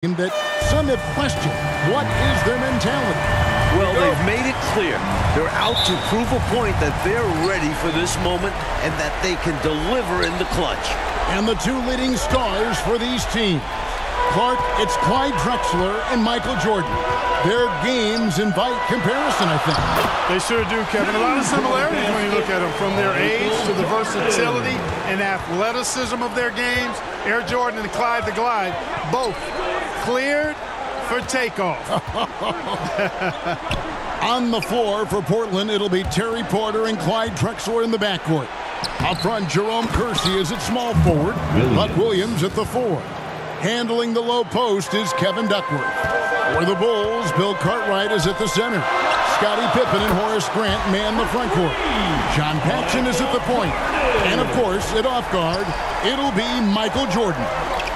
that some have questioned. What is their mentality? Well, they've made it clear. They're out to prove a point that they're ready for this moment and that they can deliver in the clutch. And the two leading stars for these teams. Clark, it's Clyde Drexler and Michael Jordan. Their games invite comparison, I think. They sure do, Kevin. A lot of similarities when you look at them, from their age to the versatility and athleticism of their games. Air Jordan and Clyde the Glide, both cleared for takeoff. On the floor for Portland, it'll be Terry Porter and Clyde Drexler in the backcourt. Up front, Jerome Kersey is at small forward. Bud Williams at the 4. Handling the low post is Kevin Duckworth. For the Bulls, Bill Cartwright is at the center. Scottie Pippen and Horace Grant man the front court. John Paxson is at the point. And, of course, at off guard, it'll be Michael Jordan.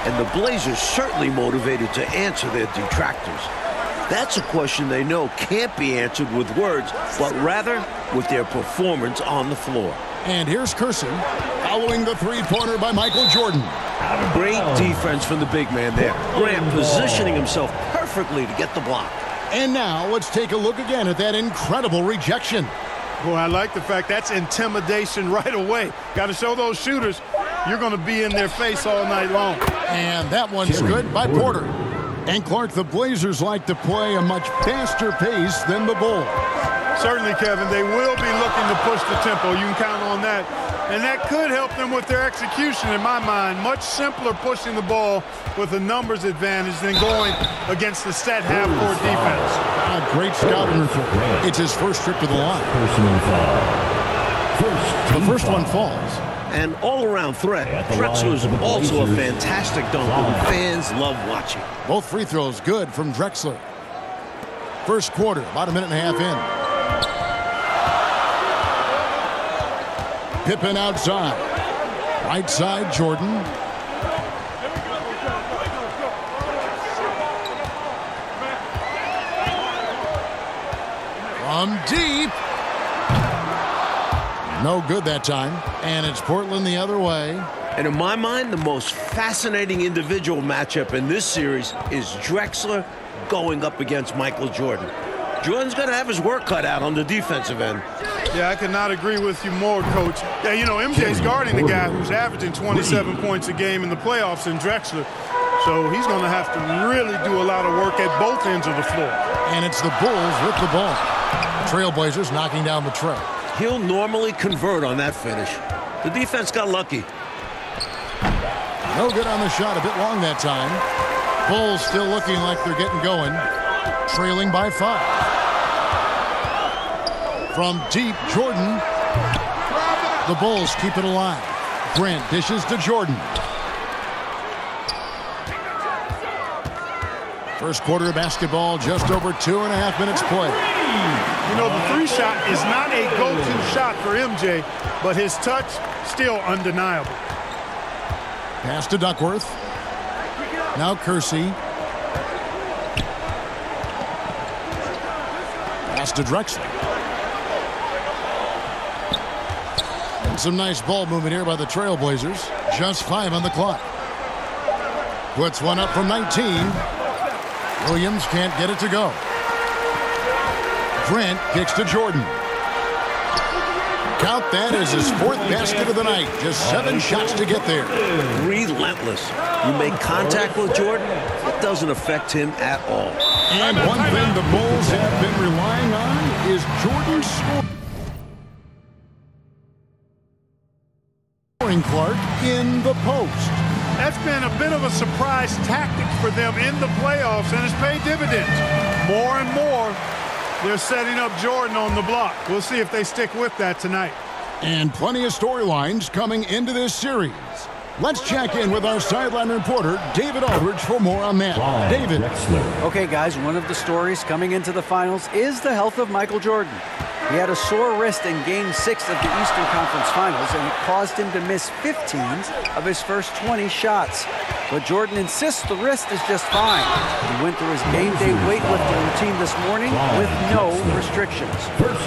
And the Blazers certainly motivated to answer their detractors. That's a question they know can't be answered with words, but rather with their performance on the floor. And here's Kersey, following the three-pointer by Michael Jordan. Great defense from the big man there. Grant positioning himself perfectly to get the block. And now let's take a look again at that incredible rejection. Boy, I like the fact that's intimidation right away. Got to show those shooters you're going to be in their face all night long. And that one's good by Porter. And Clark, the Blazers like to play a much faster pace than the Bulls. Certainly, Kevin, they will be looking to push the tempo. You can count on that. And that could help them with their execution, in my mind. Much simpler pushing the ball with a numbers advantage than going against the set half-court defense. Great scouting report. It's his first trip to the line. The first one falls. An all-around threat. Drexler's also a fantastic dunker who fans love watching. Both free throws good from Drexler. First quarter, about a minute and a half in. Pippen outside. Right side, Jordan. From deep. No good that time. And it's Portland the other way. And in my mind, the most fascinating individual matchup in this series is Drexler going up against Michael Jordan. Jordan's going to have his work cut out on the defensive end. Yeah, I could not agree with you more, Coach. Yeah, you know, MJ's guarding the guy who's averaging 27 points a game in the playoffs in Drexler. So he's going to have to really do a lot of work at both ends of the floor. And it's the Bulls with the ball. Trailblazers knocking down the tray. He'll normally convert on that finish. The defense got lucky. No good on the shot, a bit long that time. Bulls still looking like they're getting going. Trailing by 5. From deep, Jordan. The Bulls keep it alive. Grant dishes to Jordan. First quarter of basketball, just over 2.5 minutes play. You know, the three shot is not a go-to shot for MJ, but his touch still undeniable. Pass to Duckworth. Now Kersey. Pass to Drexler. And some nice ball movement here by the Trailblazers. Just 5 on the clock. Puts one up from 19. Williams can't get it to go. Grant kicks to Jordan. Count that as his 4th basket of the night. Just 7 shots to get there. Relentless. You make contact with Jordan, it doesn't affect him at all. And one thing the Bulls have been relying on is Jordan's scoring, Clark, in the post. That's been a bit of a surprise tactic for them in the playoffs, and it's paid dividends. More and more, they're setting up Jordan on the block. We'll see if they stick with that tonight. And plenty of storylines coming into this series. Let's check in with our sideline reporter, David Aldridge, for more on that. David. Okay, guys, one of the stories coming into the finals is the health of Michael Jordan. He had a sore wrist in Game 6 of the Eastern Conference Finals, and it caused him to miss 15 of his first 20 shots. but Jordan insists the wrist is just fine. He went through his game day weightlifting routine this morning with no restrictions.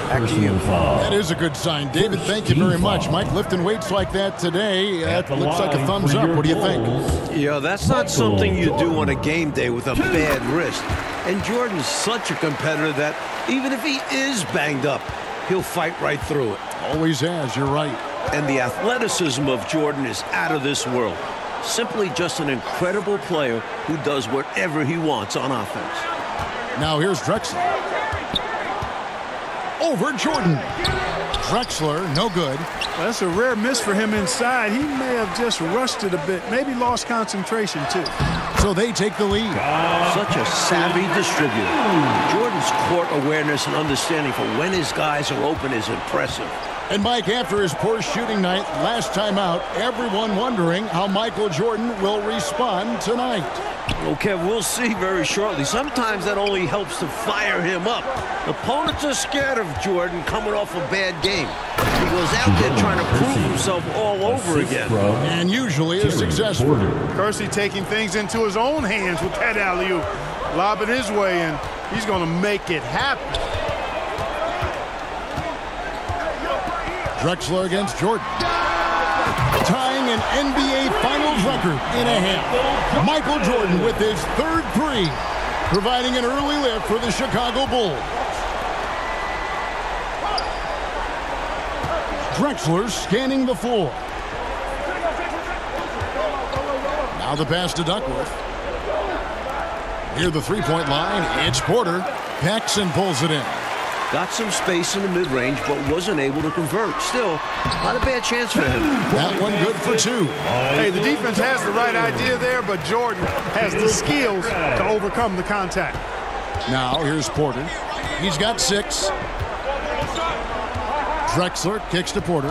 Back to you. That is a good sign. David, thank you very much. Mike, lifting weights like that today, looks like a thumbs up. What do you think? Yeah, that's not something you do on a game day with a bad wrist. And Jordan's such a competitor that even if he is banged up, he'll fight right through it. Always has, you're right. And the athleticism of Jordan is out of this world. Simply just an incredible player who does whatever he wants on offense. Now here's Drexler. Over Jordan. Drexler, no good. That's a rare miss for him inside. He may have just rushed it a bit, maybe lost concentration too. So they take the lead. Such a savvy distributor. Jordan's court awareness and understanding for when his guys are open is impressive. And Mike, after his poor shooting night last time out, everyone wondering how Michael Jordan will respond tonight. Okay, we'll see very shortly. Sometimes that only helps to fire him up. Opponents are scared of Jordan coming off a bad game. He goes out there trying to prove himself all over again. And usually is successful. Kersey taking things into his own hands with that alley-oop. Lobbing his way in. He's going to make it happen. Drexler against Jordan. Tying an NBA Finals record in a half. Michael Jordan with his third three, providing an early lift for the Chicago Bulls. Drexler scanning the floor. Now the pass to Duckworth. Near the three-point line, it's Porter. Paxson pulls it in. Got some space in the mid-range, but wasn't able to convert. Still, not a bad chance for him. That one good for two. Hey, the defense has the right idea there, but Jordan has the skills to overcome the contact. Now here's Porter. He's got 6. Drexler kicks to Porter.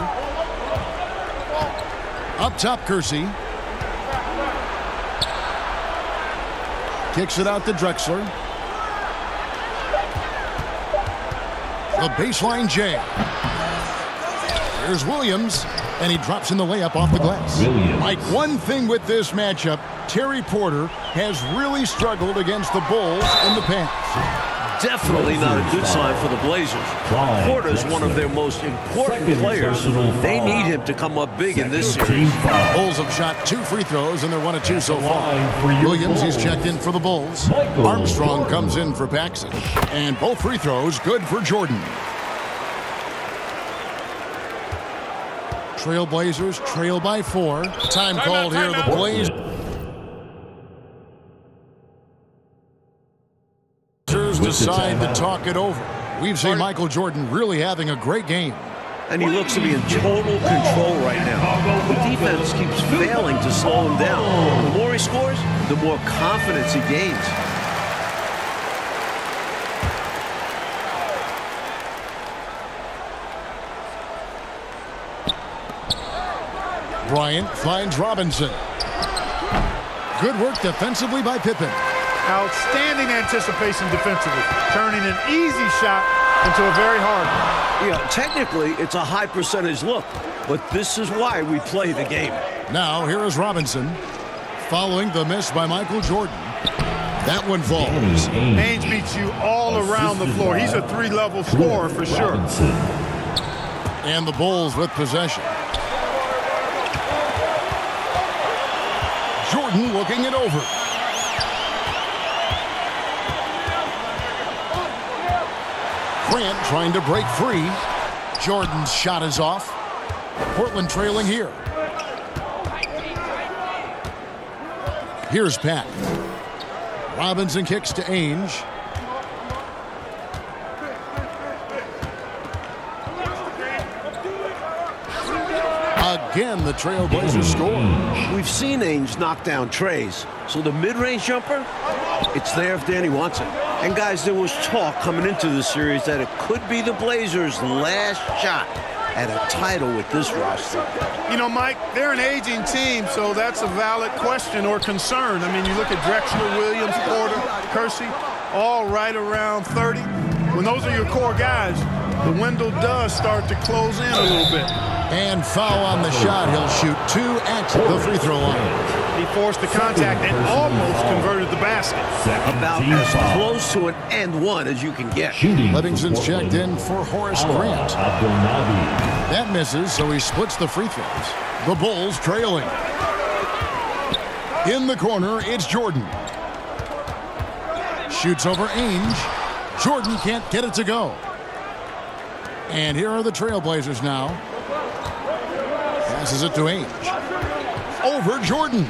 Up top, Kersey. Kicks it out to Drexler. The baseline J. Here's Williams, and he drops in the layup off the glass. Mike, one thing with this matchup, Terry Porter has really struggled against the Bulls in the past. Definitely not a good sign for the Blazers. Porter's one of their most important players. They need him to come up big in this series. Bulls have shot 2 free throws, and they're 1 of 2 so far. Williams, he's checked in for the Bulls. Armstrong comes in for Paxson. And both free throws good for Jordan. Trailblazers trail by 4. Time called here. The Blazers decide to talk it over. We've seen Michael Jordan really having a great game. And he looks to be in total control right now. The defense keeps failing to slow him down. The more he scores, the more confidence he gains. Bryant finds Robinson. Good work defensively by Pippen. Outstanding anticipation defensively, turning an easy shot into a very hard one. Yeah, technically, it's a high percentage look, but this is why we play the game. Now, here is Robinson, following the miss by Michael Jordan. That one falls. Ainge beats you all around the floor. He's a 3-level scorer for sure. And the Bulls with possession. Jordan looking it over. Grant trying to break free. Jordan's shot is off. Portland trailing here. Here's Pat. Robinson kicks to Ainge. Again, the Trailblazers score. We've seen Ainge knock down trays, so the mid-range jumper, it's there if Danny wants it. And guys, there was talk coming into the series that it could be the Blazers' last shot at a title with this roster. You know, Mike, they're an aging team, so that's a valid question or concern. I mean, you look at Drexler, Williams, Porter, Kersey, all right around 30. When those are your core guys, the window does start to close in a little bit. And foul on the shot. He'll shoot 2 at the free throw line. He forced the contact and almost converted the basket. About as close to an and one as you can get. Livingston's checked in for Horace Grant. That misses, so he splits the free throws. The Bulls trailing. In the corner, it's Jordan. Shoots over Ainge. Jordan can't get it to go. And here are the Trailblazers now. Passes it to Ainge. Over Jordan.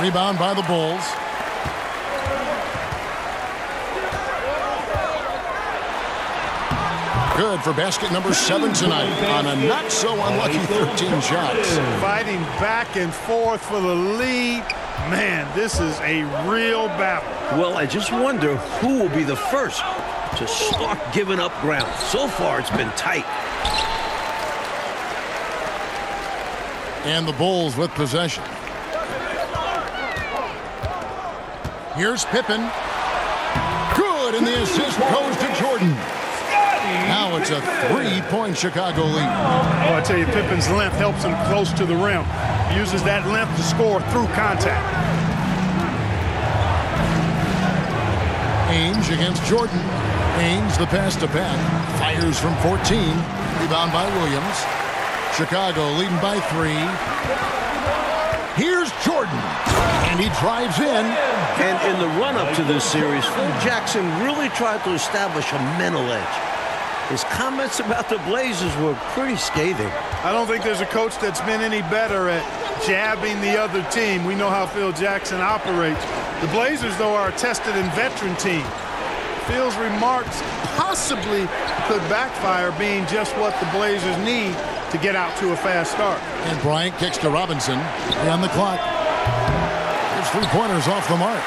Rebound by the Bulls. Good for basket number 7 tonight on a not-so-unlucky 13 shots. Fighting back and forth for the lead. Man, this is a real battle. Well, I just wonder who will be the first to start giving up ground. So far, it's been tight. And the Bulls with possession. Here's Pippen. Good, and the assist goes to Jordan. Now it's a 3-point Chicago lead. Oh, I tell you, Pippen's length helps him close to the rim. He uses that length to score through contact. Ainge against Jordan. Ainge, the pass to Pat. Fires from 14. Rebound by Williams. Chicago leading by 3. Here's Jordan. And he drives in. And in the run-up to this series, Phil Jackson really tried to establish a mental edge. His comments about the Blazers were pretty scathing. I don't think there's a coach that's been any better at jabbing the other team. We know how Phil Jackson operates. The Blazers, though, are a tested and veteran team. Phil's remarks possibly could backfire, being just what the Blazers need to get out to a fast start. And Bryant kicks to Robinson. On the clock. There's 3-pointers off the mark.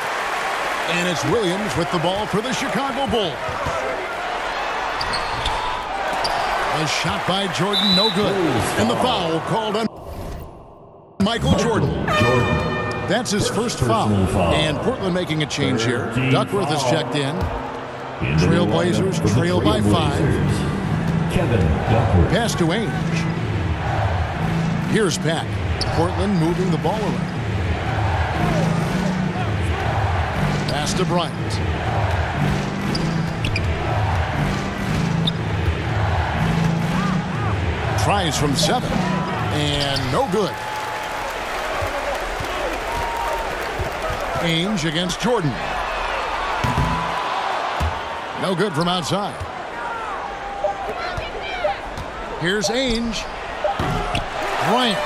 And it's Williams with the ball for the Chicago Bulls. A shot by Jordan, no good. And the foul called on Michael Jordan. That's his first foul. And Portland making a change here. Duckworth is checked in. Trailblazers trail by 5. Pass to Ainge. Here's Pat. Portland moving the ball around. Pass to Bryant. Tries from 7. And no good. Ainge against Jordan. No good from outside. Here's Ainge. Bryant.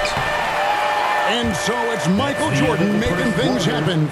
And so it's Michael Jordan making things happen.